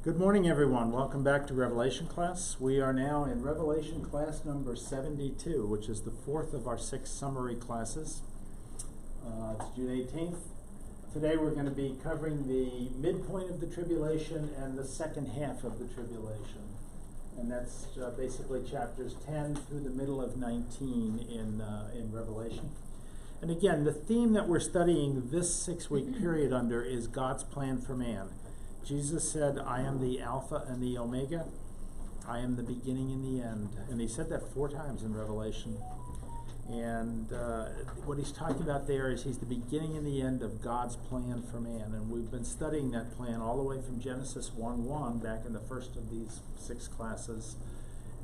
Good morning, everyone. Welcome back to Revelation class. We are now in Revelation class number 72, which is the fourth of our 6 summary classes. It's June 18th. Today we're going to be covering the midpoint of the tribulation and the second half of the tribulation. And that's basically chapters 10 through the middle of 19 in Revelation. And again, the theme that we're studying this 6-week period under is God's plan for man. Jesus said, I am the Alpha and the Omega. I am the beginning and the end. And he said that 4 times in Revelation. And what he's talking about there is he's the beginning and the end of God's plan for man. And we've been studying that plan all the way from Genesis 1:1 back in the first of these 6 classes.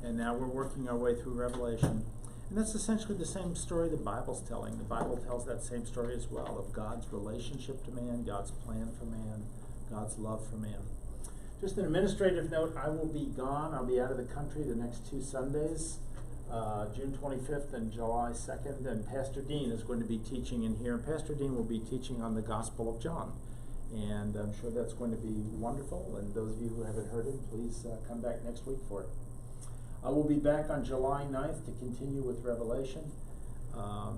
And now we're working our way through Revelation. And that's essentially the same story the Bible's telling. The Bible tells that same story as well, of God's relationship to man, God's plan for man, God's love for man. Just an administrative note, I will be gone. I'll be out of the country the next 2 Sundays, June 25th and July 2nd, and Pastor Dean is going to be teaching in here. Pastor Dean will be teaching on the Gospel of John, and I'm sure that's going to be wonderful, and those of you who haven't heard him, please come back next week for it. I will be back on July 9th to continue with Revelation,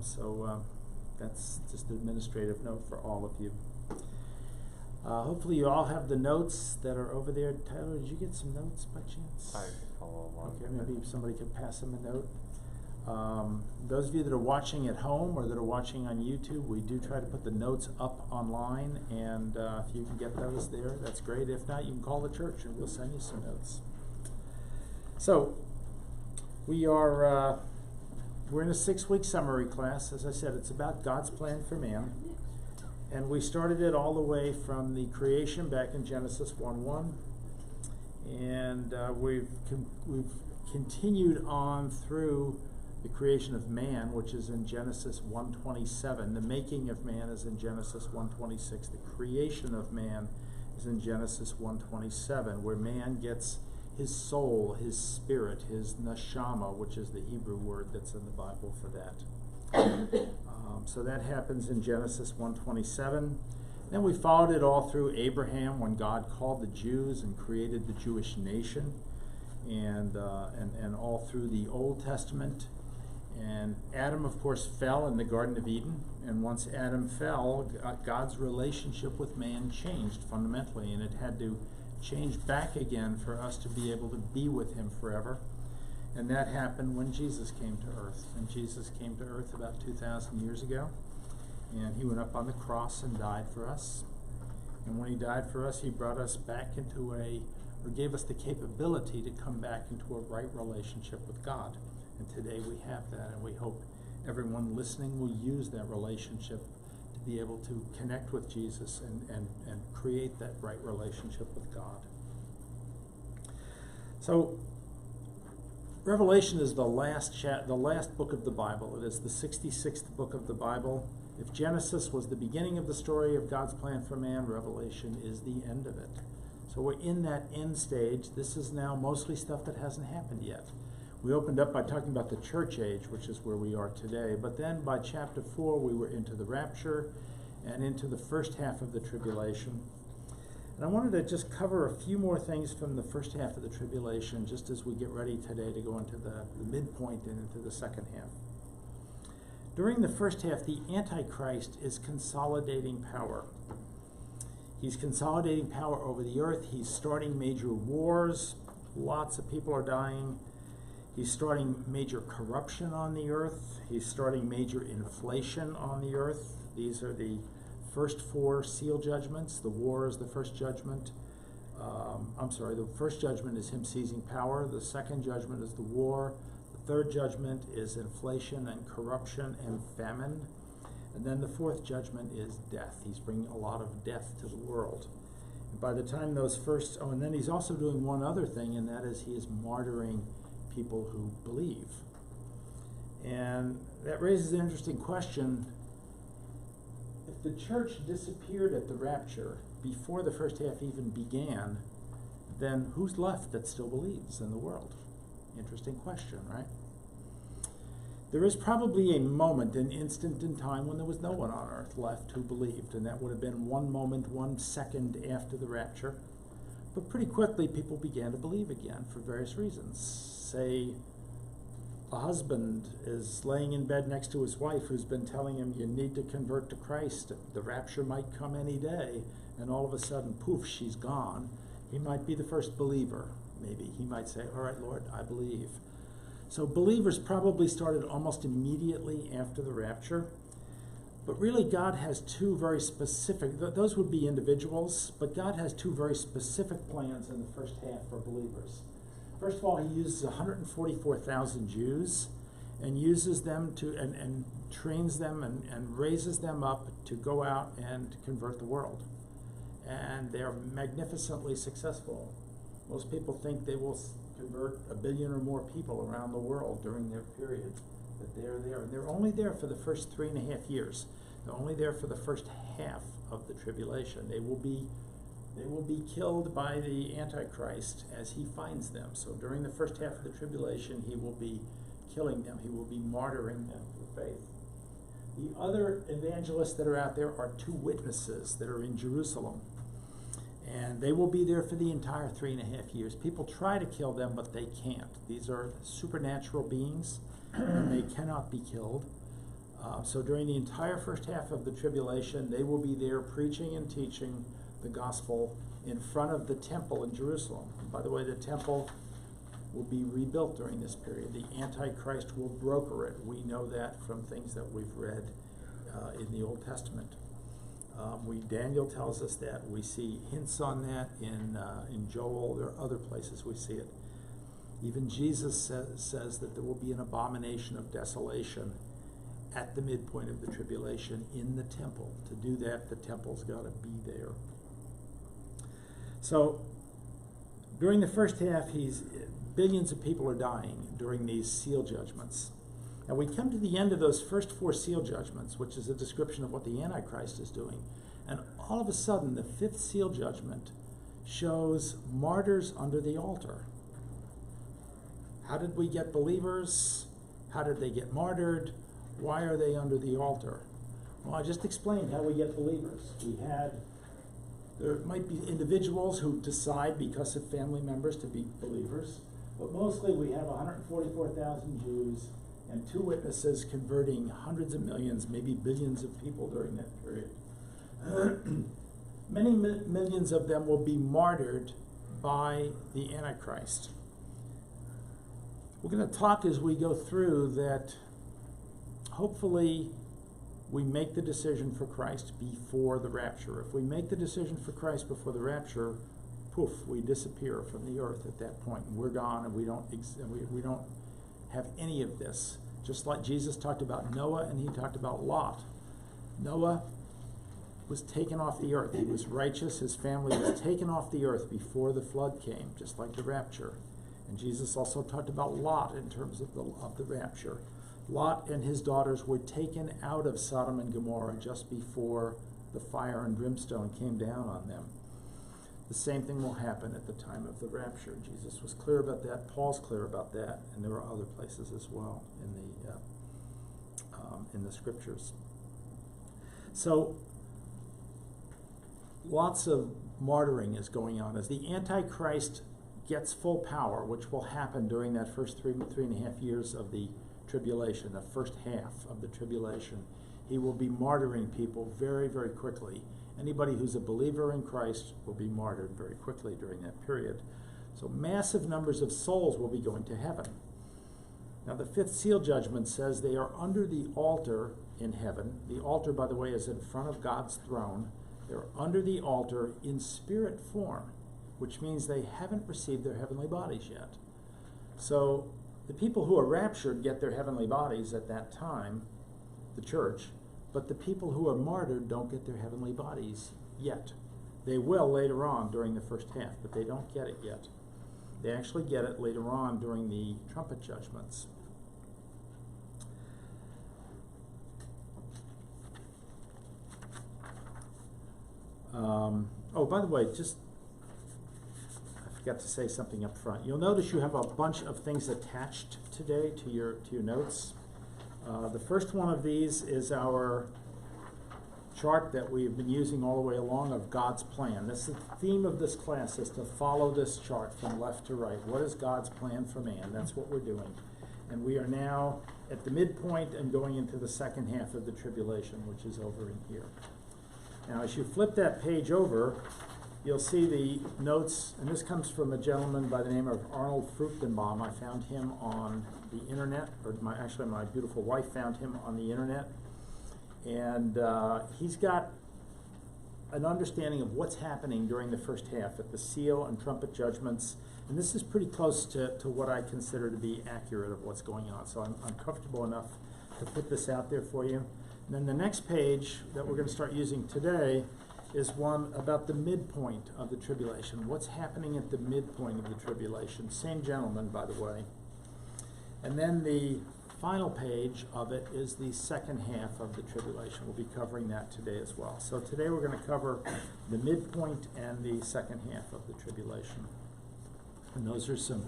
so that's just an administrative note for all of you. Hopefully you all have the notes that are over there. Tyler, did you get some notes by chance? I follow along. Okay, maybe somebody could pass them a note. Those of you that are watching at home or that are watching on YouTube, we do try to put the notes up online, and if you can get those there, that's great. If not, you can call the church and we'll send you some notes. So, we're in a 6-week summary class. As I said, it's about God's plan for man. And we started it all the way from the creation back in Genesis 1:1, and we've continued on through the creation of man, which is in Genesis 1:27. The making of man is in Genesis 1:26. The creation of man is in Genesis 1:27, where man gets his soul, his spirit, his neshama, which is the Hebrew word that's in the Bible for that. So that happens in Genesis 1:27. Then we followed it all through Abraham when God called the Jews and created the Jewish nation, and all through the Old Testament. And Adam, of course, fell in the Garden of Eden. And once Adam fell, God's relationship with man changed fundamentally, and it had to change back again for us to be able to be with him forever. And that happened when Jesus came to earth. And Jesus came to earth about 2,000 years ago. And he went up on the cross and died for us. And when he died for us, he brought us back into or gave us the capability to come back into a right relationship with God. And today we have that. And we hope everyone listening will use that relationship to be able to connect with Jesus and create that right relationship with God. So, Revelation is the last book of the Bible. It is the 66th book of the Bible. If Genesis was the beginning of the story of God's plan for man, Revelation is the end of it. So we're in that end stage. This is now mostly stuff that hasn't happened yet. We opened up by talking about the church age, which is where we are today. But then by chapter 4, we were into the rapture and into the first half of the tribulation. And I wanted to just cover a few more things from the first half of the tribulation, just as we get ready today to go into the midpoint and into the second half. During the first half, the Antichrist is consolidating power. He's consolidating power over the earth. He's starting major wars. Lots of people are dying. He's starting major corruption on the earth. He's starting major inflation on the earth. These are the first 4 seal judgments. The war is the first judgment. The first judgment is him seizing power. The second judgment is the war. The third judgment is inflation and corruption and famine. And then the fourth judgment is death. He's bringing a lot of death to the world. And by the time those and then he's also doing one other thing, and that is he is martyring people who believe. And that raises an interesting question. If the church disappeared at the rapture before the first half even began, then who's left that still believes in the world? Interesting question, right? There is probably a moment, an instant in time when there was no one on earth left who believed, and that would have been one moment, 1 second after the rapture, But pretty quickly, people began to believe again for various reasons. Say, a husband is laying in bed next to his wife who's been telling him, you need to convert to Christ. The rapture might come any day. And all of a sudden, poof, she's gone. He might be the first believer, maybe. He might say, all right, Lord, I believe. So believers probably started almost immediately after the rapture. But really, God has two very specific, those would be individuals, but God has two very specific plans in the first half for believers. First of all, he uses 144,000 Jews and uses them to, and trains them and raises them up to go out and convert the world. And they're magnificently successful. Most people think they will convert 1 billion or more people around the world during their period that they're there. And they're only there for the first 3.5 years. They're only there for the first half of the tribulation. They will be killed by the Antichrist as he finds them. So during the first half of the tribulation, he will be killing them. He will be martyring them for faith. The other evangelists that are out there are two witnesses that are in Jerusalem. And they will be there for the entire 3.5 years. People try to kill them, but they can't. These are supernatural beings, and they cannot be killed. So during the entire first half of the tribulation, they will be there preaching and teaching the gospel in front of the temple in Jerusalem. And by the way, the temple will be rebuilt during this period. The Antichrist will broker it. We know that from things that we've read in the Old Testament. Daniel tells us that. We see hints on that in Joel. There are other places we see it. Even Jesus says that there will be an abomination of desolation at the midpoint of the tribulation in the temple. To do that, the temple's got to be there. So during the first half, billions of people are dying during these seal judgments. And we come to the end of those first 4 seal judgments, which is a description of what the Antichrist is doing. And all of a sudden, the 5th seal judgment shows martyrs under the altar. How did we get believers? How did they get martyred? Why are they under the altar? Well, I just explained how we get believers. There might be individuals who decide because of family members to be believers, but mostly we have 144,000 Jews and 2 witnesses converting hundreds of millions, maybe billions of people during that period. Many millions of them will be martyred by the Antichrist. We're going to talk as we go through that hopefully we make the decision for Christ before the rapture. If we make the decision for Christ before the rapture, poof, we disappear from the earth at that point. And we're gone, and we don't have any of this. Just like Jesus talked about Noah and he talked about Lot. Noah was taken off the earth. He was righteous. His family was taken off the earth before the flood came, just like the rapture. And Jesus also talked about Lot in terms of the rapture. Lot and his daughters were taken out of Sodom and Gomorrah just before the fire and brimstone came down on them. The same thing will happen at the time of the rapture. Jesus was clear about that. Paul's clear about that, and there are other places as well in the scriptures. So lots of martyring is going on as the Antichrist gets full power, which will happen during that first 3.5 years of the tribulation, the first half of the tribulation. He will be martyring people very, very quickly. Anybody who's a believer in Christ will be martyred very quickly during that period. So massive numbers of souls will be going to heaven. Now the 5th seal judgment says they are under the altar in heaven. The altar, by the way, is in front of God's throne. They're under the altar in spirit form, which means they haven't received their heavenly bodies yet. So the people who are raptured get their heavenly bodies at that time, the church, but the people who are martyred don't get their heavenly bodies yet. They will later on during the first half, but they don't get it yet. They actually get it later on during the trumpet judgments. Oh, by the way, I forgot to say something up front. You'll notice you have a bunch of things attached today to your notes. The first one of these is our chart that we've been using all the way along of God's plan. This is the theme of this class, is to follow this chart from left to right. What is God's plan for man? That's what we're doing. And we are now at the midpoint and going into the second half of the tribulation, which is over in here. Now, as you flip that page over, you'll see the notes, and this comes from a gentleman by the name of Arnold Fruchtenbaum. I found him on the internet, or my beautiful wife found him on the internet. And he's got an understanding of what's happening during the first half at the seal and trumpet judgments. And this is pretty close to what I consider to be accurate of what's going on. So I'm comfortable enough to put this out there for you. And then the next page that we're going to start using today is one about the midpoint of the tribulation. What's happening at the midpoint of the tribulation? Same gentleman, by the way. And then the final page of it is the second half of the tribulation. We'll be covering that today as well. So today we're going to cover the midpoint and the second half of the tribulation. And those are some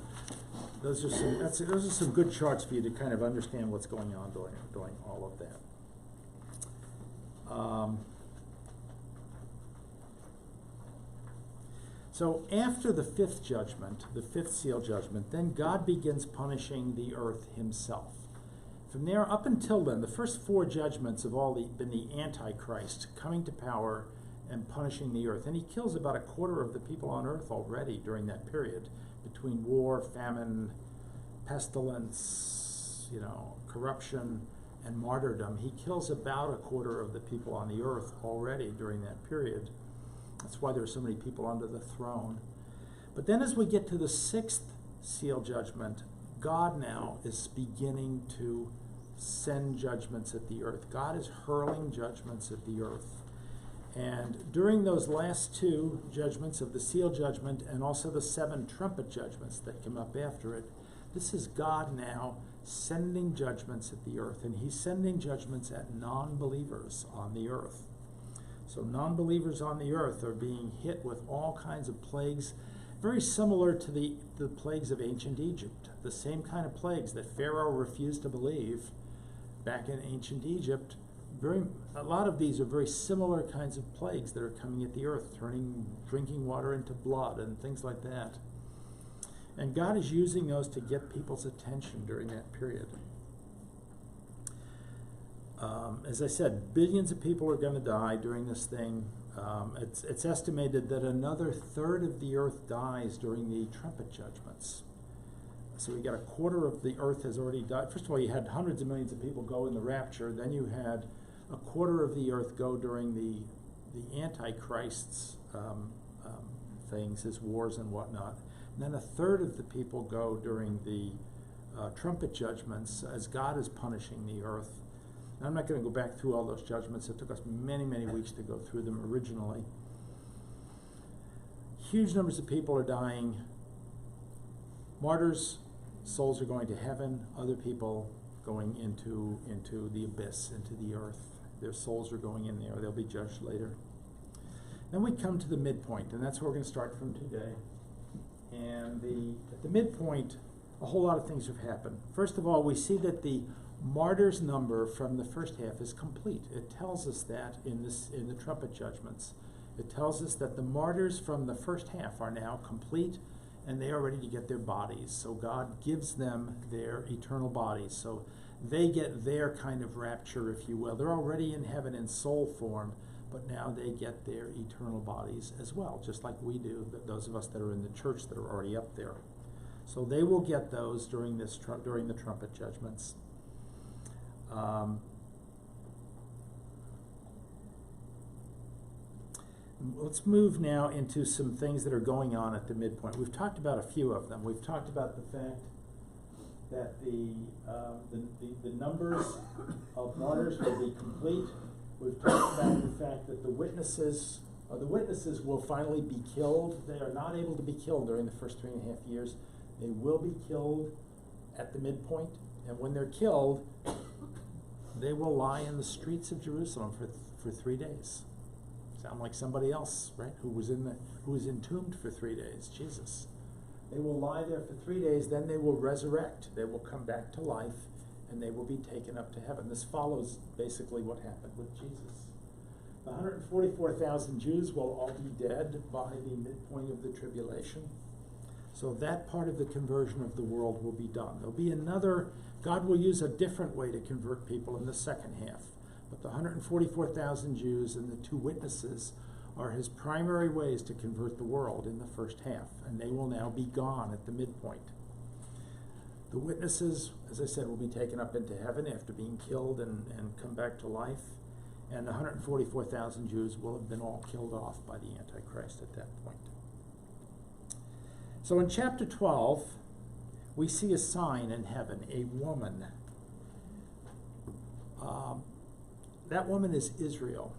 good charts for you to kind of understand what's going on during all of that. So after the fifth judgment, the fifth seal judgment, then God begins punishing the earth himself. From there up until then, the first four judgments have all been the Antichrist coming to power and punishing the earth. And he kills about a quarter of the people on earth already during that period, between war, famine, pestilence, corruption, and martyrdom. He kills about a quarter of the people on the earth already during that period. That's why there are so many people under the throne. But then as we get to the sixth seal judgment, God now is beginning to send judgments at the earth. God is hurling judgments at the earth. And during those last two judgments of the seal judgment and also the seven trumpet judgments that come up after it, this is God now sending judgments at the earth. And he's sending judgments at non-believers on the earth. So non-believers on the earth are being hit with all kinds of plagues, very similar to the plagues of ancient Egypt. The same kind of plagues that Pharaoh refused to believe back in ancient Egypt. A lot of these are very similar kinds of plagues that are coming at the earth, turning drinking water into blood and things like that. And God is using those to get people's attention during that period. As I said, billions of people are going to die during this thing. It's estimated that another third of the earth dies during the trumpet judgments. So we got a quarter of the earth has already died. First of all, you had hundreds of millions of people go in the rapture. Then you had a quarter of the earth go during the Antichrist's things, his wars and whatnot. And then a third of the people go during the trumpet judgments as God is punishing the earth. And I'm not going to go back through all those judgments. It took us many, many weeks to go through them originally. Huge numbers of people are dying. Martyrs, souls are going to heaven. Other people going into the abyss, into the earth. Their souls are going in there. They'll be judged later. Then we come to the midpoint, and that's where we're going to start from today. And at the midpoint, a whole lot of things have happened. First of all, we see that the martyrs' number from the first half is complete. It tells us that in the trumpet judgments. It tells us that the martyrs from the first half are now complete, and they are ready to get their bodies. So God gives them their eternal bodies. So they get their kind of rapture, if you will. They're already in heaven in soul form, but now they get their eternal bodies as well, just like we do, those of us that are in the church that are already up there. So they will get those during the trumpet judgments. Let's move now into some things that are going on at the midpoint. We've talked about a few of them. We've talked about the fact that the numbers of martyrs will be complete. We've talked about the fact that the witnesses will finally be killed. They are not able to be killed during the first 3.5 years. They will be killed at the midpoint, and when they're killed, they will lie in the streets of Jerusalem for 3 days. Sound like somebody else, right? Who was entombed for 3 days? Jesus. They will lie there for 3 days, then they will resurrect. They will come back to life, and they will be taken up to heaven. This follows basically what happened with Jesus. The 144,000 Jews will all be dead by the midpoint of the tribulation. So that part of the conversion of the world will be done. There'll be another, God will use a different way to convert people in the second half. But the 144,000 Jews and the two witnesses are his primary ways to convert the world in the first half. And they will now be gone at the midpoint. The witnesses, as I said, will be taken up into heaven after being killed and come back to life. And the 144,000 Jews will have been all killed off by the Antichrist at that point. So in chapter 12, we see a sign in heaven, a woman. That woman is Israel.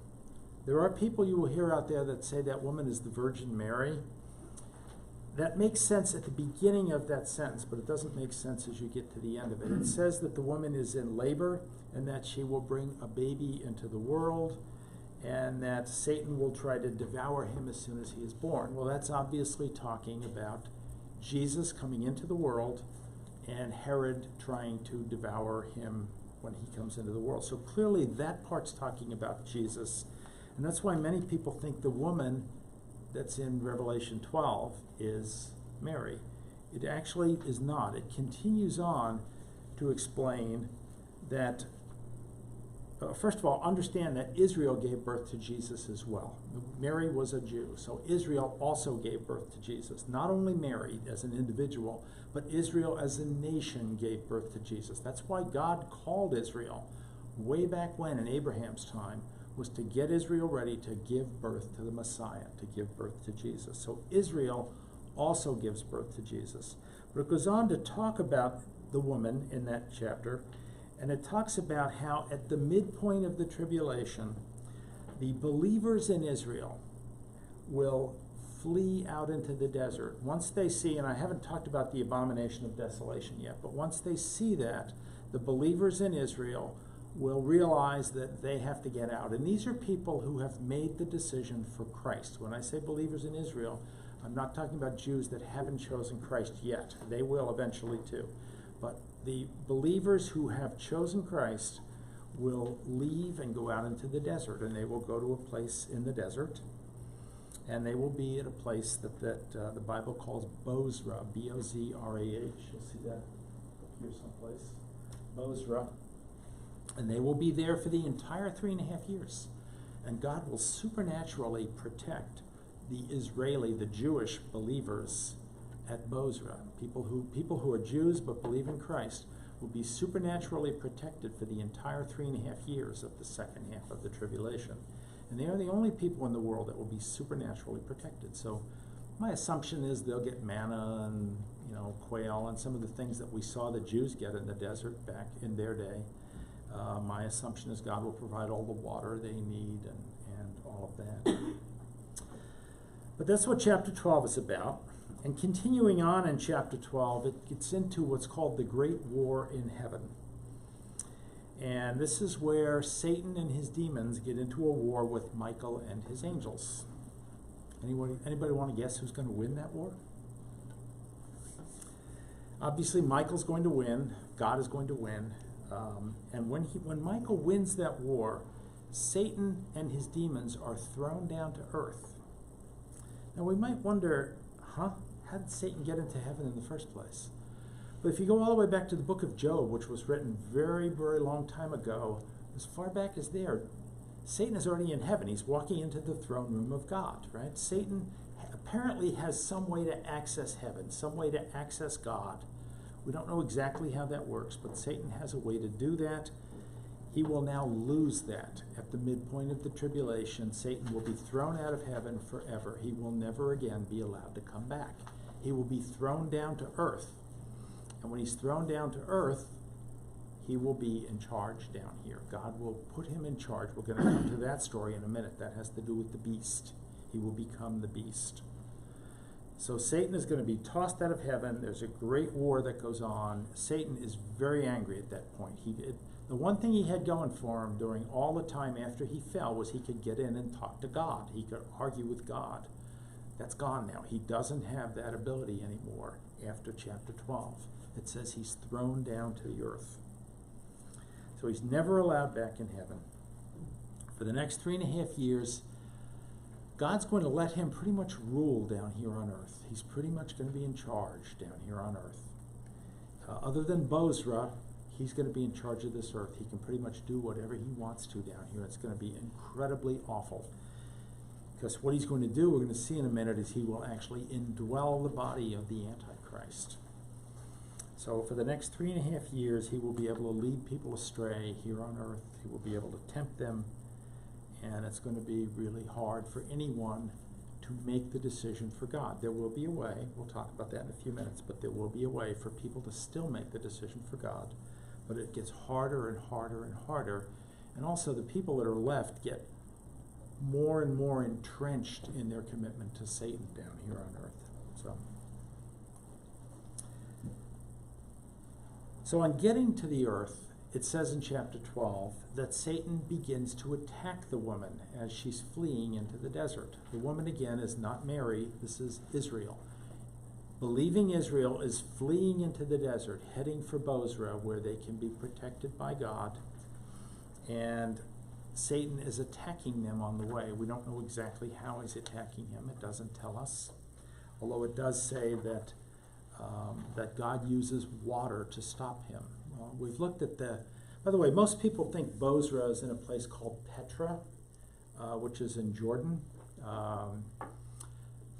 There are people you will hear out there that say that woman is the Virgin Mary. That makes sense at the beginning of that sentence, but it doesn't make sense as you get to the end of it. It says that the woman is in labor and that she will bring a baby into the world and that Satan will try to devour him as soon as he is born. Well, that's obviously talking about Jesus coming into the world and Herod trying to devour him when he comes into the world. So clearly that part's talking about Jesus. And that's why many people think the woman that's in Revelation 12 is Mary. It actually is not. It continues on to explain that, first of all, understand that Israel gave birth to Jesus as well. Mary was a Jew, so Israel also gave birth to Jesus. Not only Mary as an individual, but Israel as a nation gave birth to Jesus. That's why God called Israel way back when in Abraham's time, was to get Israel ready to give birth to the Messiah, to give birth to Jesus. So Israel also gives birth to Jesus. But it goes on to talk about the woman in that chapter, and it talks about how at the midpoint of the tribulation, the believers in Israel will flee out into the desert. Once they see, and I haven't talked about the abomination of desolation yet, but once they see that, the believers in Israel will realize that they have to get out. And these are people who have made the decision for Christ. When I say believers in Israel, I'm not talking about Jews that haven't chosen Christ yet. They will eventually too. But the believers who have chosen Christ will leave and go out into the desert, and they will go to a place in the desert, and they will be at a place that the Bible calls Bozrah, B-O-Z-R-A-H. You'll see that here someplace. Bozrah. And they will be there for the entire 3.5 years. And God will supernaturally protect the Jewish believers at Bozrah. People who are Jews but believe in Christ will be supernaturally protected for the entire 3.5 years of the second half of the tribulation. And they are the only people in the world that will be supernaturally protected. So my assumption is they'll get manna and quail and some of the things that we saw the Jews get in the desert back in their day. My assumption is God will provide all the water they need and all of that. But that's what chapter 12 is about. And continuing on in chapter 12, it gets into what's called the Great War in Heaven. And this is where Satan and his demons get into a war with Michael and his angels. Anybody want to guess who's going to win that war? Obviously, Michael's going to win. God is going to win. And when Michael wins that war, Satan and his demons are thrown down to earth. Now we might wonder, how did Satan get into heaven in the first place? But if you go all the way back to the book of Job, which was written very, very long time ago, as far back as there, Satan is already in heaven. He's walking into the throne room of God, right? Satan apparently has some way to access heaven, some way to access God. We don't know exactly how that works, but Satan has a way to do that. He will now lose that. At the midpoint of the tribulation, Satan will be thrown out of heaven forever. He will never again be allowed to come back. He will be thrown down to earth. And when he's thrown down to earth, he will be in charge down here. God will put him in charge. We're going to come to that story in a minute. That has to do with the beast. He will become the beast. So Satan is going to be tossed out of heaven. There's a great war that goes on. Satan is very angry at that point. The one thing he had going for him during all the time after he fell was he could get in and talk to God. He could argue with God. That's gone now. He doesn't have that ability anymore after chapter 12. It says he's thrown down to the earth. So he's never allowed back in heaven For the next 3.5 years, God's going to let him pretty much rule down here on earth. He's pretty much going to be in charge down here on earth. Other than Bozrah, he's going to be in charge of this earth. He can pretty much do whatever he wants to down here. It's going to be incredibly awful. Because what he's going to do, we're going to see in a minute, is he will actually indwell the body of the Antichrist. So for the next 3.5 years, he will be able to lead people astray here on earth. He will be able to tempt them. And it's going to be really hard for anyone to make the decision for God. There will be a way, we'll talk about that in a few minutes, but there will be a way for people to still make the decision for God. But it gets harder and harder and harder. And also the people that are left get more and more entrenched in their commitment to Satan down here on earth. So on getting to the earth, it says in chapter 12 that Satan begins to attack the woman as she's fleeing into the desert. The woman, again, is not Mary. This is Israel. Believing Israel is fleeing into the desert, heading for Bozrah, where they can be protected by God. And Satan is attacking them on the way. We don't know exactly how he's attacking him. It doesn't tell us. Although it does say that God uses water to stop him. We've looked at by the way, most people think Bozrah is in a place called Petra, which is in Jordan.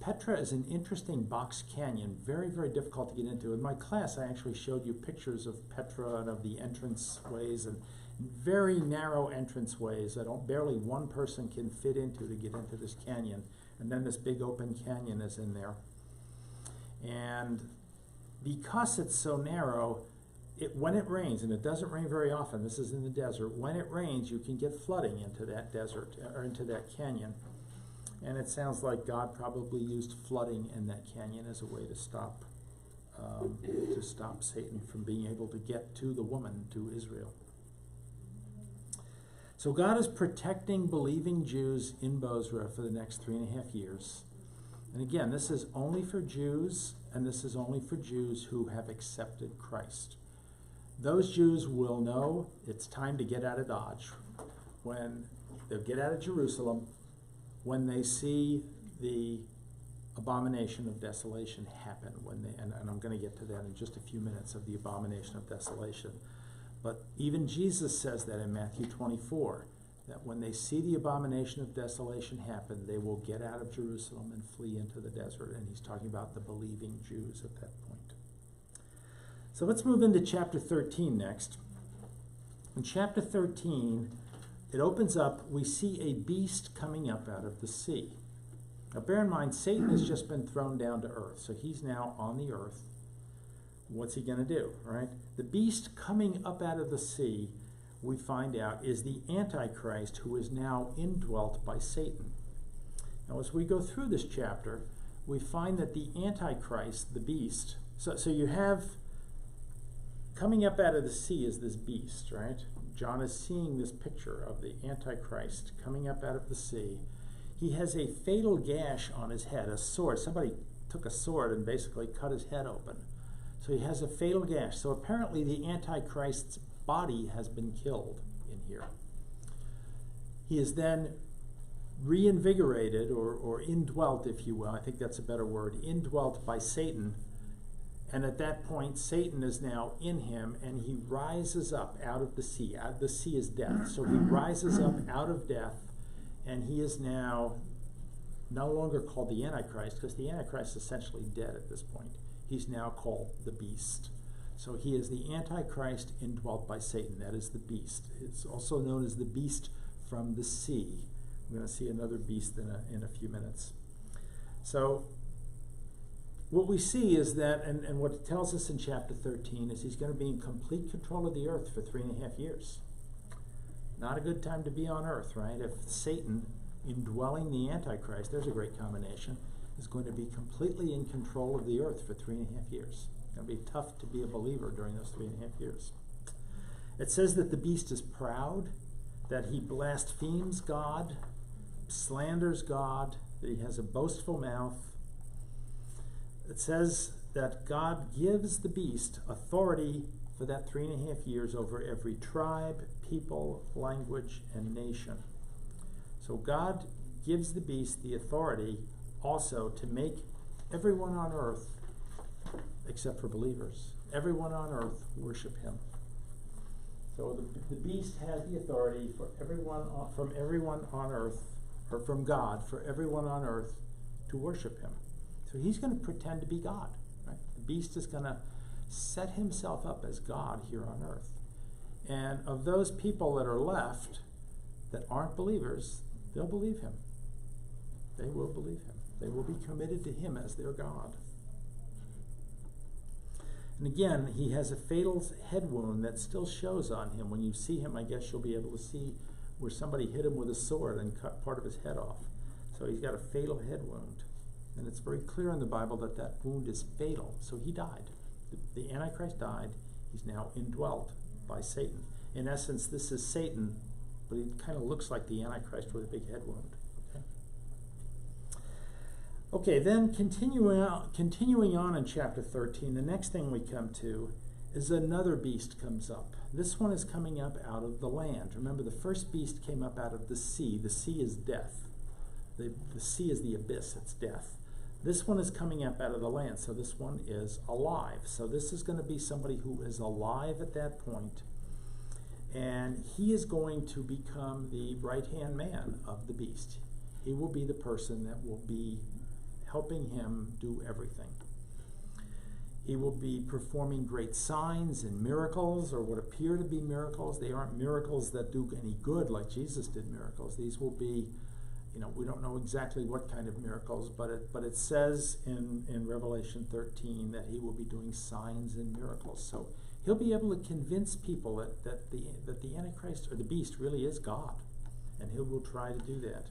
Petra is an interesting box canyon, very, very difficult to get into. In my class, I actually showed you pictures of Petra and of the entrance ways, and very narrow entrance ways that barely one person can fit into to get into this canyon. And then this big open canyon is in there. And because it's so narrow, when it rains, and it doesn't rain very often, this is in the desert, when it rains, you can get flooding into that desert, or into that canyon. And it sounds like God probably used flooding in that canyon as a way to stop Satan from being able to get to the woman, to Israel. So God is protecting believing Jews in Bozrah for the next 3.5 years. And again, this is only for Jews, and this is only for Jews who have accepted Christ. Those Jews will know it's time to get out of Dodge. When they'll get out of Jerusalem, when they see the abomination of desolation happen, and I'm going to get to that in just a few minutes, of the abomination of desolation. But even Jesus says that in Matthew 24, that when they see the abomination of desolation happen, they will get out of Jerusalem and flee into the desert. And he's talking about the believing Jews at that point. So let's move into chapter 13 next. In chapter 13, it opens up, we see a beast coming up out of the sea. Now bear in mind, Satan has just been thrown down to earth, so he's now on the earth. What's he going to do, right? The beast coming up out of the sea, we find out, is the Antichrist, who is now indwelt by Satan. Now as we go through this chapter, we find that the Antichrist, the beast, so you have, coming up out of the sea is this beast, right? John is seeing this picture of the Antichrist coming up out of the sea. He has a fatal gash on his head, a sword. Somebody took a sword and basically cut his head open. So he has a fatal gash. So apparently the Antichrist's body has been killed in here. He is then reinvigorated, or indwelt, if you will. I think that's a better word. Indwelt by Satan. And at that point, Satan is now in him, and he rises up out of the sea. The sea is death. So he rises up out of death, and he is now no longer called the Antichrist, because the Antichrist is essentially dead at this point. He's now called the beast. So he is the Antichrist indwelt by Satan. That is the beast. It's also known as the beast from the sea. We're going to see another beast in a few minutes. So what we see is that, and what it tells us in chapter 13, is he's going to be in complete control of the earth for 3.5 years. Not a good time to be on earth, right? If Satan, indwelling the Antichrist, there's a great combination, is going to be completely in control of the earth for 3.5 years. It's going to be tough to be a believer during those 3.5 years. It says that the beast is proud, that he blasphemes God, slanders God, that he has a boastful mouth. It says that God gives the beast authority for that 3.5 years over every tribe, people, language, and nation. So God gives the beast the authority also to make everyone on earth, except for believers, everyone on earth worship him. So the beast has the authority for from everyone on earth, or from God, for everyone on earth to worship him. So he's going to pretend to be God. Right? The beast is going to set himself up as God here on earth. And of those people that are left that aren't believers, they'll believe him. They will believe him. They will be committed to him as their God. And again, he has a fatal head wound that still shows on him. When you see him, I guess you'll be able to see where somebody hit him with a sword and cut part of his head off. So he's got a fatal head wound. And it's very clear in the Bible that that wound is fatal. So he died. The Antichrist died. He's now indwelt by Satan. In essence, this is Satan, but he kind of looks like the Antichrist with a big head wound. Okay, then continuing on in chapter 13, the next thing we come to is another beast comes up. This one is coming up out of the land. Remember, the first beast came up out of the sea. The sea is death. The sea is the abyss. It's death. This one is coming up out of the land, so this one is alive. So this is going to be somebody who is alive at that point, and he is going to become the right-hand man of the beast. He will be the person that will be helping him do everything. He will be performing great signs and miracles, or what appear to be miracles. They aren't miracles that do any good like Jesus did miracles. These will be, we don't know exactly what kind of miracles, but it says in Revelation 13 that he will be doing signs and miracles. So he'll be able to convince people that the Antichrist or the beast really is God, and he will try to do that.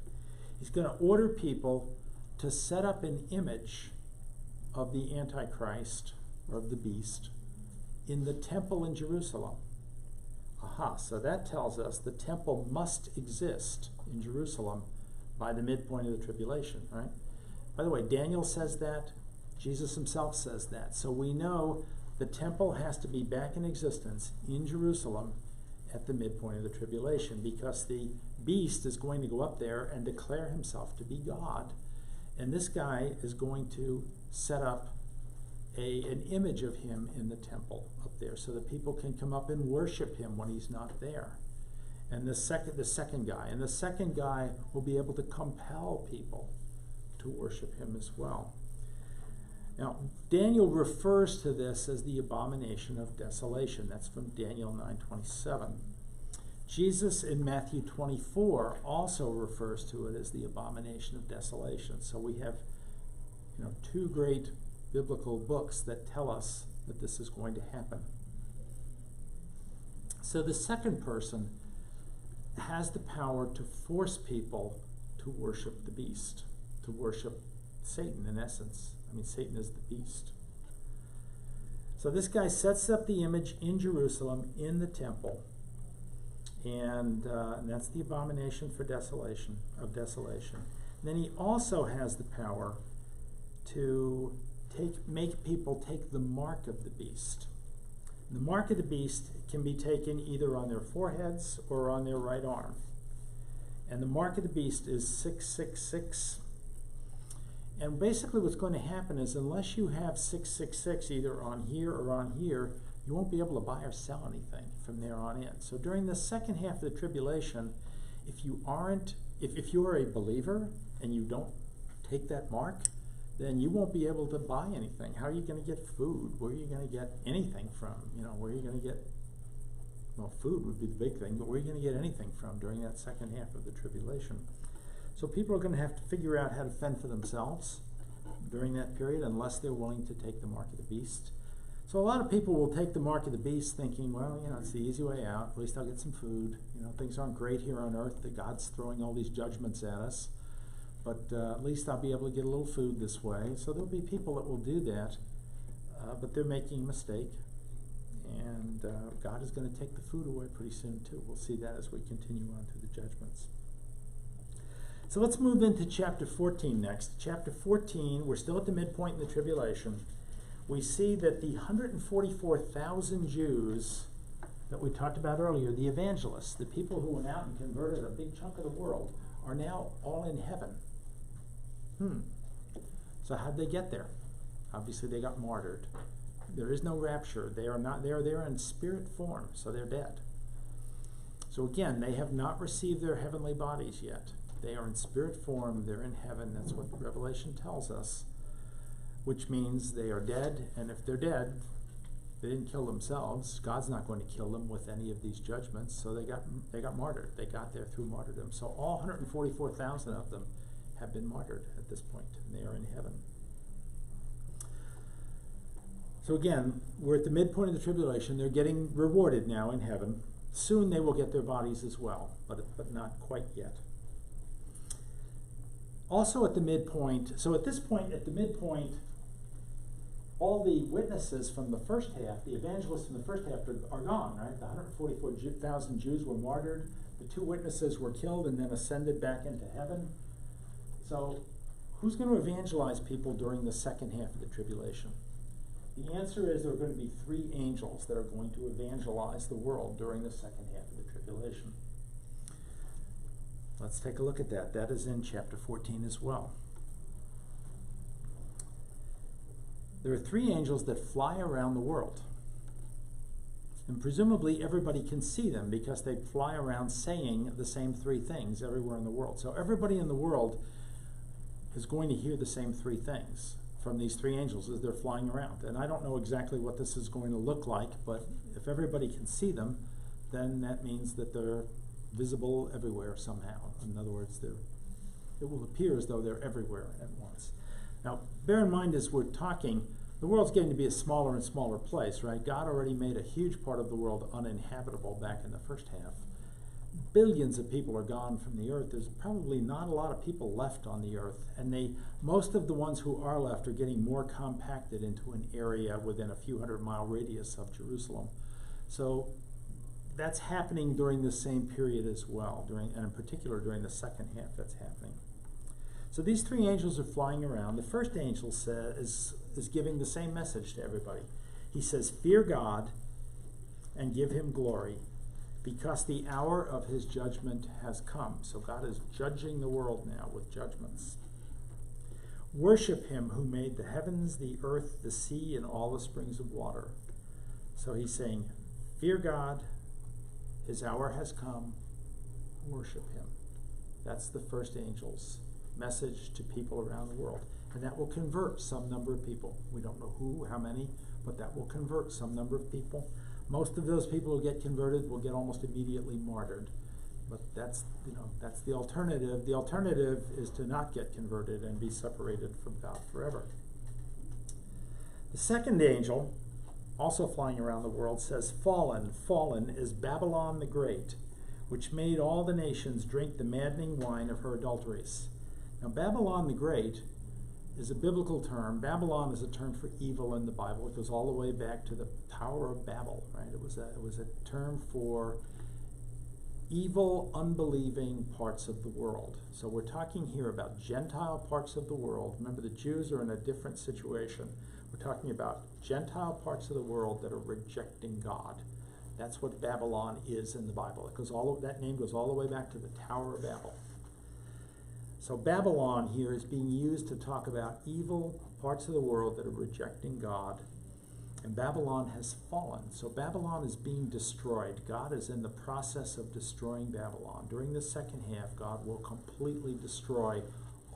He's going to order people to set up an image of the Antichrist or of the beast in the temple in Jerusalem. Aha, so that tells us the temple must exist in Jerusalem by the midpoint of the tribulation, right? By the way, Daniel says that, Jesus himself says that. So we know the temple has to be back in existence in Jerusalem at the midpoint of the tribulation, because the beast is going to go up there and declare himself to be God. And this guy is going to set up an image of him in the temple up there so that people can come up and worship him when he's not there. And the second guy will be able to compel people to worship him as well. Now, Daniel refers to this as the abomination of desolation. That's from Daniel 9:27. Jesus in Matthew 24 also refers to it as the abomination of desolation. So we have, two great biblical books that tell us that this is going to happen. So the second person has the power to force people to worship the beast, to worship Satan in essence. Satan is the beast. So this guy sets up the image in Jerusalem in the temple. And that's the abomination of desolation. And then he also has the power to make people take the mark of the beast. The mark of the beast can be taken either on their foreheads or on their right arm. And the mark of the beast is 666. And basically what's going to happen is, unless you have 666 either on here or on here, you won't be able to buy or sell anything from there on in. So during the second half of the tribulation, if you are a believer and you don't take that mark, then you won't be able to buy anything. How are you going to get food? Where are you going to get anything from? Where are you going to get, food would be the big thing, but where are you going to get anything from during that second half of the tribulation? So people are going to have to figure out how to fend for themselves during that period, unless they're willing to take the mark of the beast. So a lot of people will take the mark of the beast thinking, it's the easy way out. At least I'll get some food. Things aren't great here on earth. That God's throwing all these judgments at us. But at least I'll be able to get a little food this way. So there'll be people that will do that, but they're making a mistake. And God is going to take the food away pretty soon too. We'll see that as we continue on through the judgments. So let's move into chapter 14 next. Chapter 14, we're still at the midpoint in the tribulation. We see that the 144,000 Jews that we talked about earlier, the evangelists, the people who went out and converted a big chunk of the world, are now all in heaven. So how'd they get there? Obviously they got martyred. There is no rapture. They are not there. They're in spirit form, so they're dead. So again, they have not received their heavenly bodies yet. They are in spirit form. They're in heaven. That's what Revelation tells us, which means they are dead. And if they're dead, they didn't kill themselves. God's not going to kill them with any of these judgments. So they got martyred. They got there through martyrdom. So all 144,000 of them have been martyred at this point, and they are in heaven. So again, we're at the midpoint of the tribulation. They're getting rewarded now in heaven. Soon they will get their bodies as well, but not quite yet. Also at the midpoint, so at this point, at the midpoint, all the witnesses from the first half, the evangelists from the first half are gone, right? The 144,000 Jews were martyred. The 2 witnesses were killed and then ascended back into heaven. So who's going to evangelize people during the second half of the tribulation? The answer is there are going to be 3 angels that are going to evangelize the world during the second half of the tribulation. Let's take a look at that. That is in chapter 14 as well. There are 3 angels that fly around the world. And presumably everybody can see them because they fly around saying the same 3 things everywhere in the world. So everybody in the world is going to hear the same 3 things from these 3 angels as they're flying around. And I don't know exactly what this is going to look like, but if everybody can see them, then that means that they're visible everywhere somehow. In other words, it will appear as though they're everywhere at once. Now, bear in mind as we're talking, the world's getting to be a smaller and smaller place, right? God already made a huge part of the world uninhabitable back in the first half. Billions of people are gone from the earth. There's probably not a lot of people left on the earth, and most of the ones who are left are getting more compacted into an area within a few 100-mile radius of Jerusalem. So that's happening during the same period as well, and in particular during the second half that's happening. So these 3 angels are flying around. The first angel is giving the same message to everybody. He says, "Fear God and give him glory, because the hour of his judgment has come." So God is judging the world now with judgments. "Worship him who made the heavens, the earth, the sea, and all the springs of water." So he's saying, fear God, his hour has come, worship him. That's the first angel's message to people around the world. And that will convert some number of people. We don't know who, how many, but that will convert some number of people. Most of those people who get converted will get almost immediately martyred. But that's the alternative. The alternative is to not get converted and be separated from God forever. The second angel, also flying around the world, says, "Fallen, fallen is Babylon the Great, which made all the nations drink the maddening wine of her adulteries." Now, Babylon the Great is a biblical term. Babylon is a term for evil in the Bible. It goes all the way back to the Tower of Babel, right? It was a term for evil, unbelieving parts of the world. So we're talking here about Gentile parts of the world. Remember, the Jews are in a different situation. We're talking about Gentile parts of the world that are rejecting God. That's what Babylon is in the Bible. That name goes all the way back to the Tower of Babel. So Babylon here is being used to talk about evil parts of the world that are rejecting God. And Babylon has fallen. So Babylon is being destroyed. God is in the process of destroying Babylon. During the second half, God will completely destroy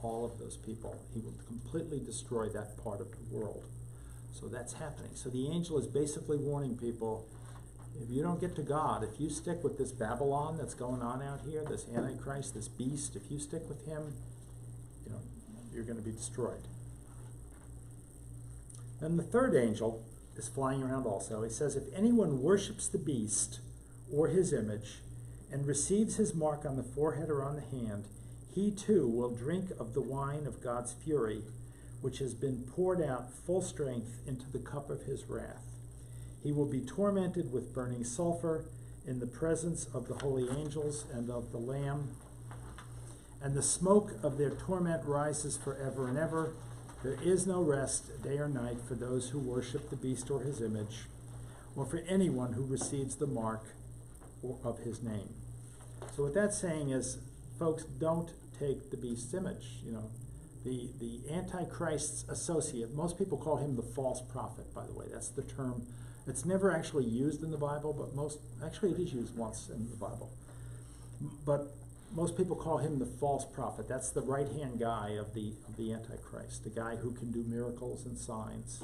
all of those people. He will completely destroy that part of the world. So that's happening. So the angel is basically warning people, if you don't get to God, if you stick with this Babylon that's going on out here, this Antichrist, this beast, if you stick with him, you're going to be destroyed. Then the third angel is flying around also. He says, "If anyone worships the beast or his image and receives his mark on the forehead or on the hand, he too will drink of the wine of God's fury, which has been poured out full strength into the cup of his wrath. He will be tormented with burning sulfur in the presence of the holy angels and of the Lamb. And the smoke of their torment rises forever and ever. There is no rest day or night for those who worship the beast or his image, or for anyone who receives the mark of his name." So what that's saying is, folks don't take the beast's image. You know, the Antichrist's associate. Most people call him the false prophet. By the way, that's the term. It's never actually used in the Bible, but actually it is used once in the Bible. But most people call him the false prophet. That's the right-hand guy of the Antichrist, the guy who can do miracles and signs.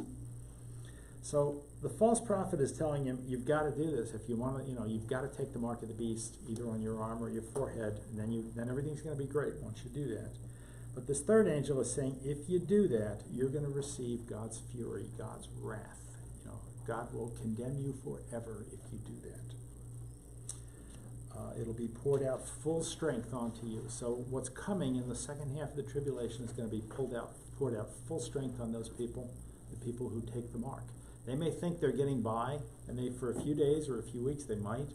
So the false prophet is telling him, you've got to do this. If you want to, you've got to take the mark of the beast either on your arm or your forehead, and then everything's going to be great once you do that. But this third angel is saying, if you do that, you're going to receive God's fury, God's wrath. God will condemn you forever if you do that. It'll be poured out full strength onto you. So what's coming in the second half of the tribulation is going to be poured out full strength on those people, the people who take the mark. They may think they're getting by, and for a few days or a few weeks they might,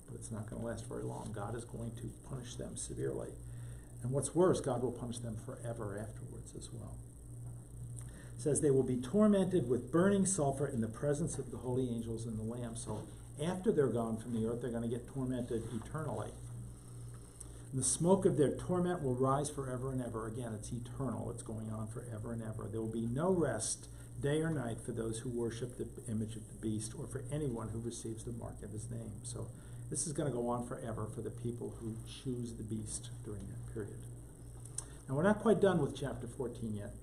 but it's not going to last very long. God is going to punish them severely. And what's worse, God will punish them forever afterwards as well. It says they will be tormented with burning sulfur in the presence of the holy angels and the Lamb. So after they're gone from the earth, they're going to get tormented eternally. And the smoke of their torment will rise forever and ever. Again, it's eternal. It's going on forever and ever. There will be no rest day or night for those who worship the image of the beast or for anyone who receives the mark of his name. So this is going to go on forever for the people who choose the beast during that period. Now, we're not quite done with chapter 14 yet.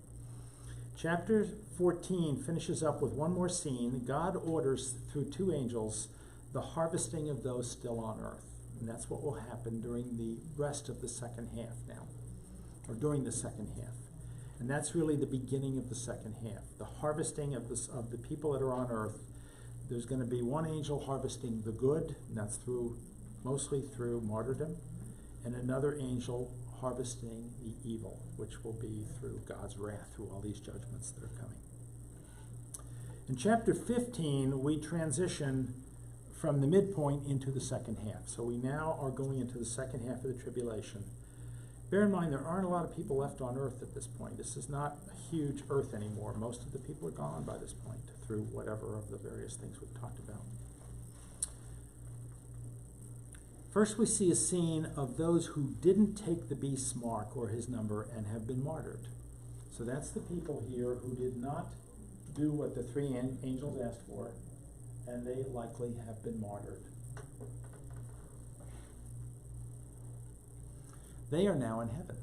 Chapter 14 finishes up with one more scene. God orders through two angels the harvesting of those still on earth. And that's what will happen during the rest of the second half now, or during the second half. And that's really the beginning of the second half, the harvesting of the people that are on earth. There's going to be one angel harvesting the good, and that's mostly through martyrdom, and another angel harvesting the evil, which will be through God's wrath, through all these judgments that are coming. In chapter 15, we transition from the midpoint into the second half. So we now are going into the second half of the tribulation. Bear in mind, there aren't a lot of people left on earth at this point. This is not a huge earth anymore. Most of the people are gone by this point through whatever of the various things we've talked about. First, we see a scene of those who didn't take the beast's mark or his number and have been martyred. So that's the people here who did not do what the three angels asked for, and they likely have been martyred. They are now in heaven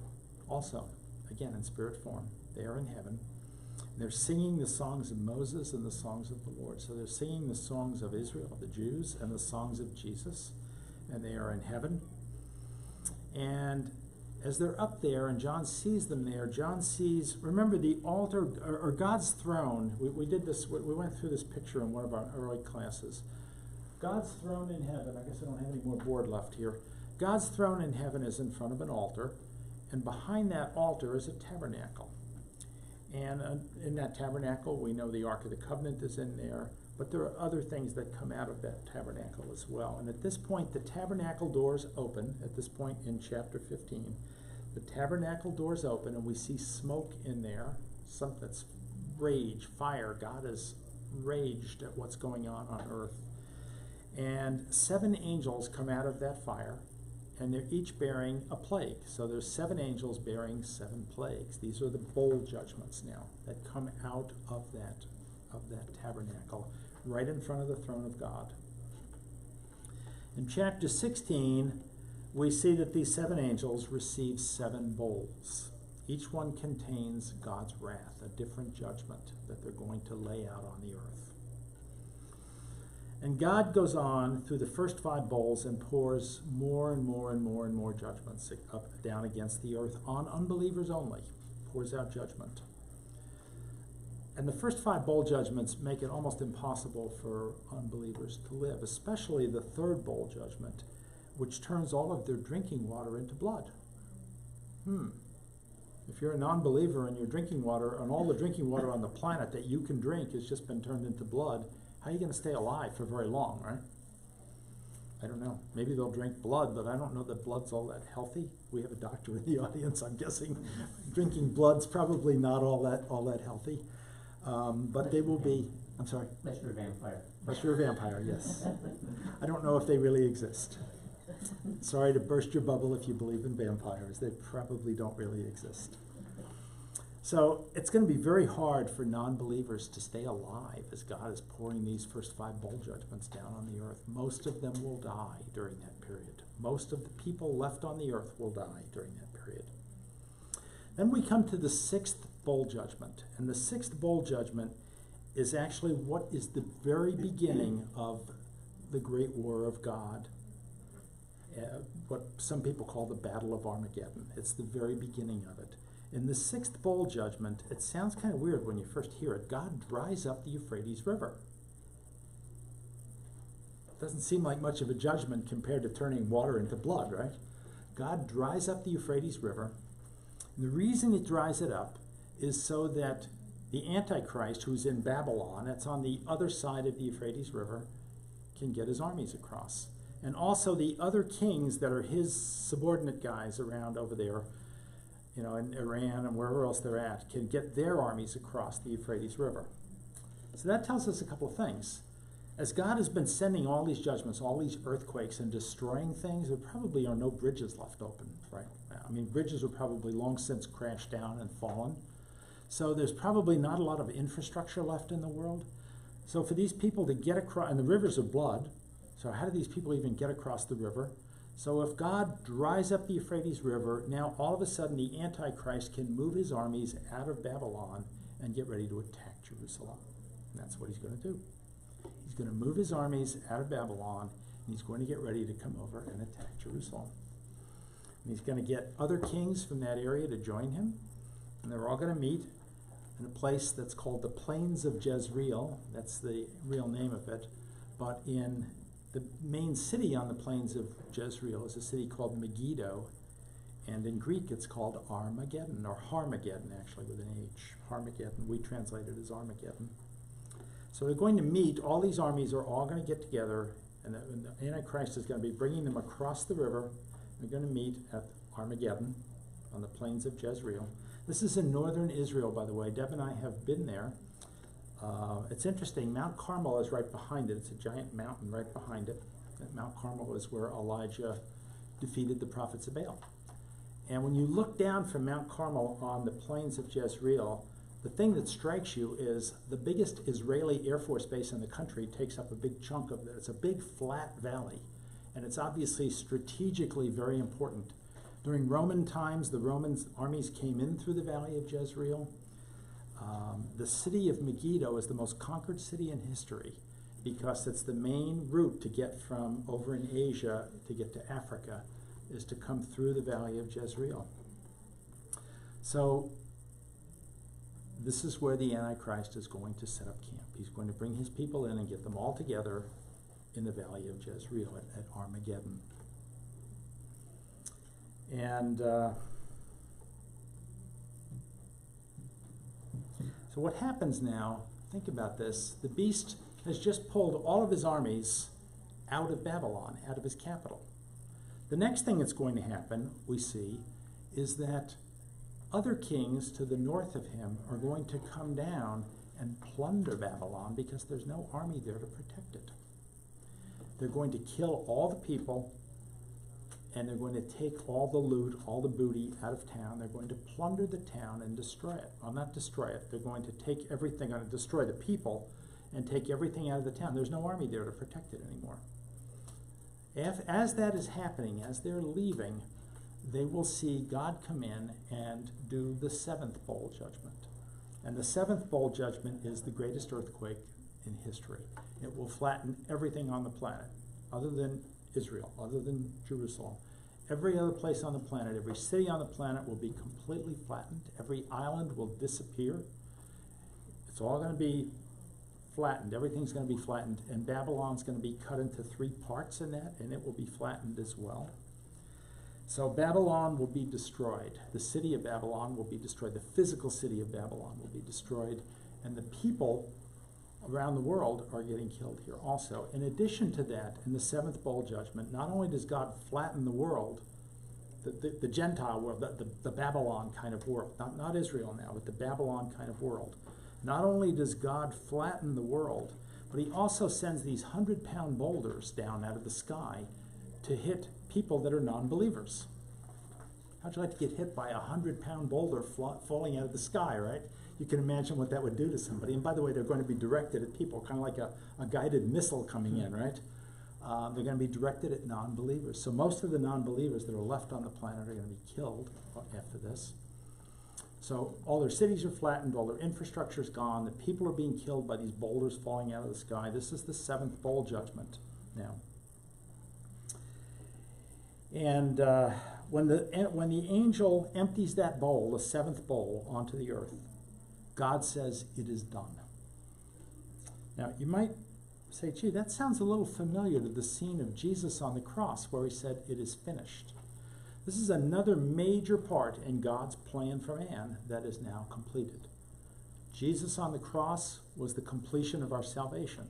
also, again in spirit form. They are in heaven. They're singing the songs of Moses and the songs of the Lord. So they're singing the songs of Israel, the Jews, and the songs of Jesus, and they are in heaven. And as they're up there and John sees them there, John sees, remember the altar, or God's throne. We did this, we went through this picture in one of our early classes. God's throne in heaven, I guess I don't have any more board left here. God's throne in heaven is in front of an altar, and behind that altar is a tabernacle. And in that tabernacle, we know the Ark of the Covenant is in there, but there are other things that come out of that tabernacle as well. And at this point, the tabernacle doors open, at this point in chapter 15. The tabernacle doors open, and we see smoke in there, something that's rage, fire. God is raged at what's going on earth. And 7 angels come out of that fire, and they're each bearing a plague. So there's 7 angels bearing 7 plagues. These are the bowl judgments now that come out of that tabernacle, right in front of the throne of God. In chapter 16, we see that these 7 angels receive 7 bowls. Each one contains God's wrath, a different judgment that they're going to lay out on the earth. And God goes on through the first 5 bowls and pours more and more and more and more judgments up down against the earth on unbelievers only. Pours out judgment. And the first 5 bowl judgments make it almost impossible for unbelievers to live, especially the 3rd bowl judgment, which turns all of their drinking water into blood. If you're a non-believer and your drinking water, and all the drinking water on the planet that you can drink has just been turned into blood, how are you going to stay alive for very long, right? I don't know. Maybe they'll drink blood, but I don't know that blood's all that healthy. We have a doctor in the audience. I'm guessing drinking blood's probably not all that healthy. But they will be. I'm sorry. Unless you're a vampire. Unless you're a vampire, yes. I don't know if they really exist. Sorry to burst your bubble if you believe in vampires. They probably don't really exist. So it's going to be very hard for non-believers to stay alive as God is pouring these first 5 bowl judgments down on the earth. Most of them will die during that period. Most of the people left on the earth will die during that period. Then we come to the 6th bowl judgment. And the 6th bowl judgment is actually what is the very beginning of the great war of God, what some people call the Battle of Armageddon. It's the very beginning of it. In the 6th bowl judgment, it sounds kind of weird when you first hear it. God dries up the Euphrates River. It doesn't seem like much of a judgment compared to turning water into blood, right? God dries up the Euphrates River. And the reason he dries it up is so that the Antichrist, who's in Babylon, that's on the other side of the Euphrates River, can get his armies across. And also the other kings that are his subordinate guys around over there, you know, in Iran and wherever else they're at, can get their armies across the Euphrates River. So that tells us a couple of things. As God has been sending all these judgments, all these earthquakes and destroying things, there probably are no bridges left open right now. I mean, bridges are probably long since crashed down and fallen. So there's probably not a lot of infrastructure left in the world. So for these people to get across, and the rivers are blood, so how do these people even get across the river? So if God dries up the Euphrates River, now all of a sudden the Antichrist can move his armies out of Babylon and get ready to attack Jerusalem. And that's what he's going to do. He's going to move his armies out of Babylon, and he's going to get ready to come over and attack Jerusalem. And he's going to get other kings from that area to join him, and they're all going to meet in a place that's called the Plains of Jezreel. That's the real name of it. But in the main city on the Plains of Jezreel is a city called Megiddo, and in Greek it's called Armageddon, or Harmageddon actually with an H. Harmageddon, we translate it as Armageddon. So they're going to meet, all these armies are all going to get together, and the Antichrist is going to be bringing them across the river. They're going to meet at Armageddon on the Plains of Jezreel. This is in northern Israel, by the way. Deb and I have been there. It's interesting, Mount Carmel is right behind it. It's a giant mountain right behind it. That Mount Carmel is where Elijah defeated the prophets of Baal. And when you look down from Mount Carmel on the Plains of Jezreel, the thing that strikes you is the biggest Israeli Air Force base in the country takes up a big chunk of it. It's a big flat valley, and it's obviously strategically very important. During Roman times, the Roman armies came in through the valley of Jezreel. The city of Megiddo is the most conquered city in history because it's the main route to get from over in Asia to get to Africa, is to come through the valley of Jezreel. So this is where the Antichrist is going to set up camp. He's going to bring his people in and get them all together in the valley of Jezreel at Armageddon. And so what happens now, think about this, the beast has just pulled all of his armies out of Babylon, out of his capital. The next thing that's going to happen, we see, is that other kings to the north of him are going to come down and plunder Babylon because there's no army there to protect it. They're going to kill all the people, and they're going to take all the loot, all the booty out of town. They're going to plunder the town and destroy it. Well, not destroy it. They're going to take everything, going to destroy the people and take everything out of the town. There's no army there to protect it anymore. As that is happening, as they're leaving, they will see God come in and do the 7th bowl judgment. And the 7th bowl judgment is the greatest earthquake in history. It will flatten everything on the planet, other than Israel, other than Jerusalem. Every other place on the planet, every city on the planet will be completely flattened. Every island will disappear. It's all going to be flattened. Everything's going to be flattened. And Babylon's going to be cut into 3 parts in that, and it will be flattened as well. So Babylon will be destroyed. The city of Babylon will be destroyed. The physical city of Babylon will be destroyed. And the people around the world are getting killed here also. In addition to that, in the 7th bowl judgment, not only does God flatten the world, the Gentile world, the Babylon kind of world, not Israel now, but the Babylon kind of world. Not only does God flatten the world, but he also sends these 100-pound boulders down out of the sky to hit people that are non-believers. How'd you like to get hit by a 100-pound boulder falling out of the sky, right? You can imagine what that would do to somebody. And by the way, they're going to be directed at people, kind of like a guided missile coming in, right? They're going to be directed at non-believers. So most of the non-believers that are left on the planet are going to be killed after this. So all their cities are flattened, all their infrastructure is gone, the people are being killed by these boulders falling out of the sky. This is the seventh bowl judgment now. And when the angel empties that bowl, the seventh bowl, onto the earth, God says it is done. Now you might say, gee, that sounds a little familiar to the scene of Jesus on the cross where he said it is finished. This is another major part in God's plan for man that is now completed. Jesus on the cross was the completion of our salvation.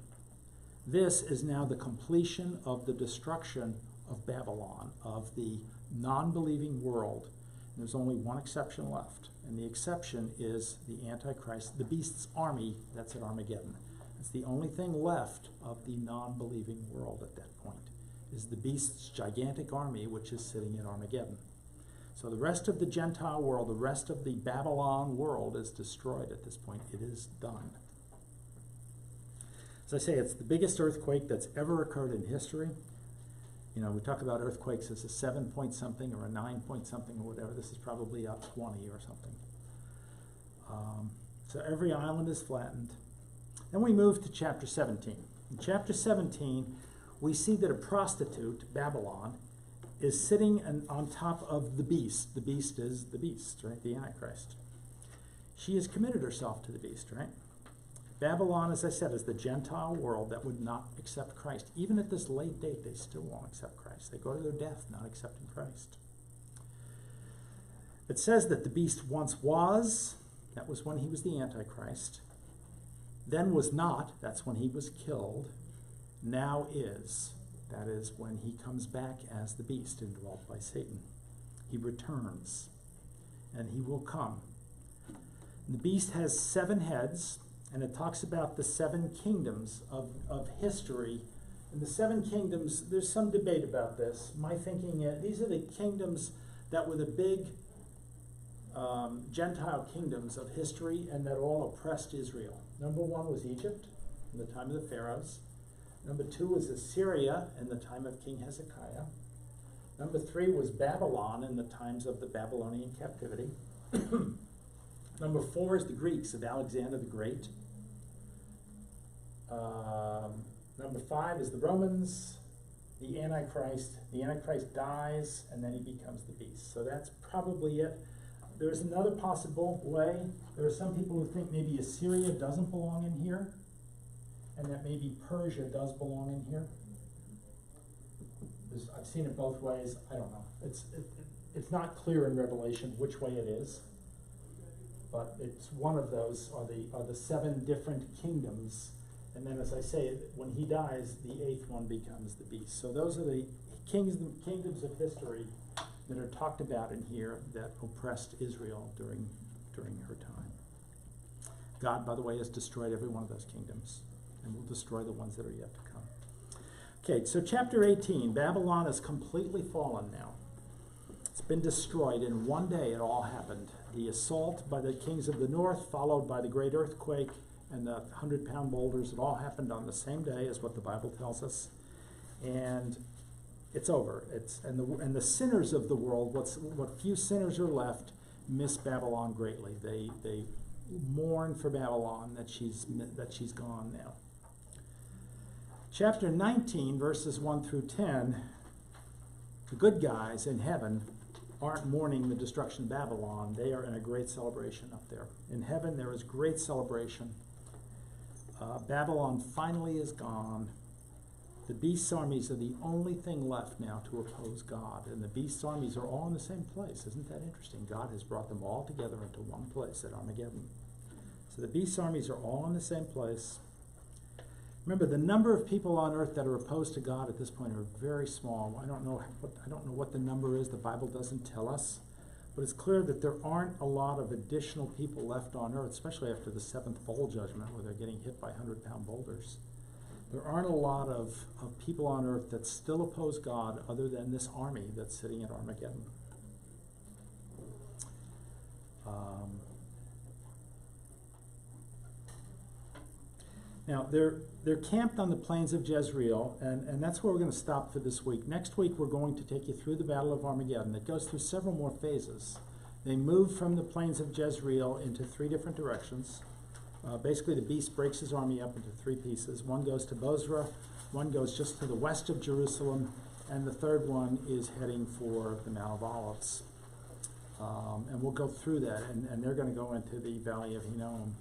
This is now the completion of the destruction of Babylon, of the non-believing world. And there's only one exception left, and the exception is the Antichrist, the beast's army that's at Armageddon. It's the only thing left of the non-believing world at that point, is the beast's gigantic army which is sitting at Armageddon. So the rest of the Gentile world, the rest of the Babylon world is destroyed at this point. It is done. As I say, it's the biggest earthquake that's ever occurred in history. You know, we talk about earthquakes as a 7-point something or a 9-point something or whatever. This is probably a 20 or something. So every island is flattened. Then we move to chapter 17. In chapter 17, we see that a prostitute, Babylon, is sitting on top of the beast. The beast is the beast, right? The Antichrist. She has committed herself to the beast, right? Babylon, as I said, is the Gentile world that would not accept Christ. Even at this late date, they still won't accept Christ. They go to their death not accepting Christ. It says that the beast once was, that was when he was the Antichrist, then was not, that's when he was killed, now is, that is when he comes back as the beast indwelt by Satan. He returns, and he will come. The beast has 7 heads, and it talks about the 7 kingdoms of history. And the 7 kingdoms, there's some debate about this. My thinking, these are the kingdoms that were the big Gentile kingdoms of history and that all oppressed Israel. Number 1 was Egypt in the time of the pharaohs. Number 2 was Assyria in the time of King Hezekiah. Number 3 was Babylon in the times of the Babylonian captivity. Number 4 is the Greeks of Alexander the Great. Number 5 is the Romans, the Antichrist. The Antichrist dies, and then he becomes the beast. So that's probably it. There's another possible way. There are some people who think maybe Assyria doesn't belong in here, and that maybe Persia does belong in here. I've seen it both ways. I don't know. It's not clear in Revelation which way it is, but it's one of those are the 7 different kingdoms. And then, as I say, when he dies, the 8th one becomes the beast. So those are the kingdoms of history that are talked about in here that oppressed Israel during her time. God, by the way, has destroyed every one of those kingdoms and will destroy the ones that are yet to come. Okay, so chapter 18, Babylon is completely fallen now. It's been destroyed. In one day it all happened. The assault by the kings of the north, followed by the great earthquake and the 100-pound boulders, it all happened on the same day as what the Bible tells us. And it's over. And the sinners of the world, what few sinners are left, miss Babylon greatly. They mourn for Babylon that she's gone now. Chapter 19, verses 1 through 10, the good guys in heaven aren't mourning the destruction of Babylon. They are in a great celebration up there. In heaven, there is great celebration. Babylon finally is gone. The beast's armies are the only thing left now to oppose God. And the beast's armies are all in the same place. Isn't that interesting? God has brought them all together into one place at Armageddon. So the beast's armies are all in the same place. Remember, the number of people on earth that are opposed to God at this point are very small. I don't know what the number is. The Bible doesn't tell us. But it's clear that there aren't a lot of additional people left on earth, especially after the 7th bowl judgment where they're getting hit by 100-pound boulders. There aren't a lot of people on earth that still oppose God other than this army that's sitting at Armageddon. Now, they're camped on the plains of Jezreel, and that's where we're going to stop for this week. Next week, we're going to take you through the Battle of Armageddon. It goes through several more phases. They move from the plains of Jezreel into 3 different directions. Basically, the beast breaks his army up into 3 pieces. One goes to Bozrah, one goes just to the west of Jerusalem, and the third one is heading for the Mount of Olives. And we'll go through that, and they're going to go into the Valley of Hinnom.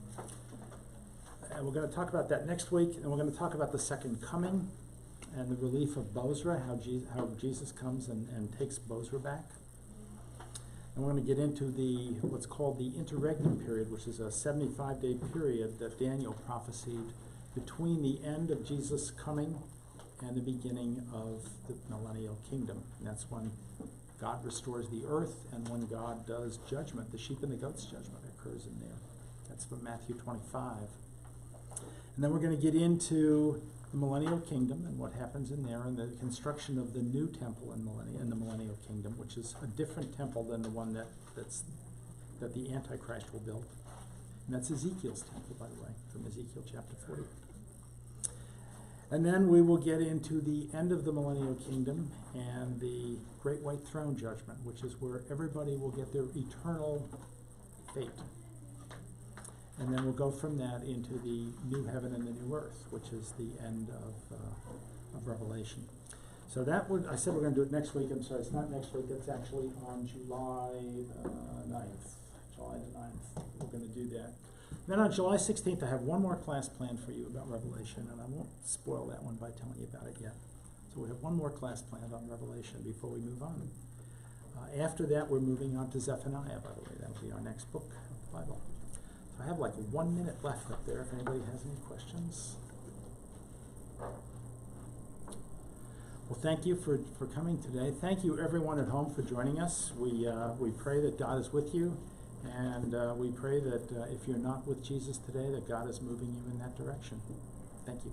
And we're going to talk about that next week, and we're going to talk about the second coming and the relief of Bozrah, how Jesus comes and takes Bozrah back. And we're going to get into what's called the interregnum period, which is a 75-day period that Daniel prophesied between the end of Jesus' coming and the beginning of the millennial kingdom. And that's when God restores the earth and when God does judgment. The sheep and the goats judgment occurs in there. That's from Matthew 25. And then we're going to get into the millennial kingdom and what happens in there, and the construction of the new temple in the millennial kingdom, which is a different temple than the one that the Antichrist will build. And that's Ezekiel's temple, by the way, from Ezekiel chapter 40. And then we will get into the end of the millennial kingdom and the great white throne judgment, which is where everybody will get their eternal fate. And then we'll go from that into the new heaven and the new earth, which is the end of Revelation. So I said we're going to do it next week. I'm sorry, it's not next week. It's actually on July 9th. July the 9th. We're going to do that. Then on July 16th, I have one more class planned for you about Revelation, and I won't spoil that one by telling you about it yet. So we have one more class planned on Revelation before we move on. After that, we're moving on to Zephaniah, by the way. That'll be our next book of the Bible. So I have like 1 minute left up there if anybody has any questions. Well, thank you for coming today. Thank you everyone at home for joining us. We pray that God is with you, and we pray that if you're not with Jesus today, that God is moving you in that direction. Thank you.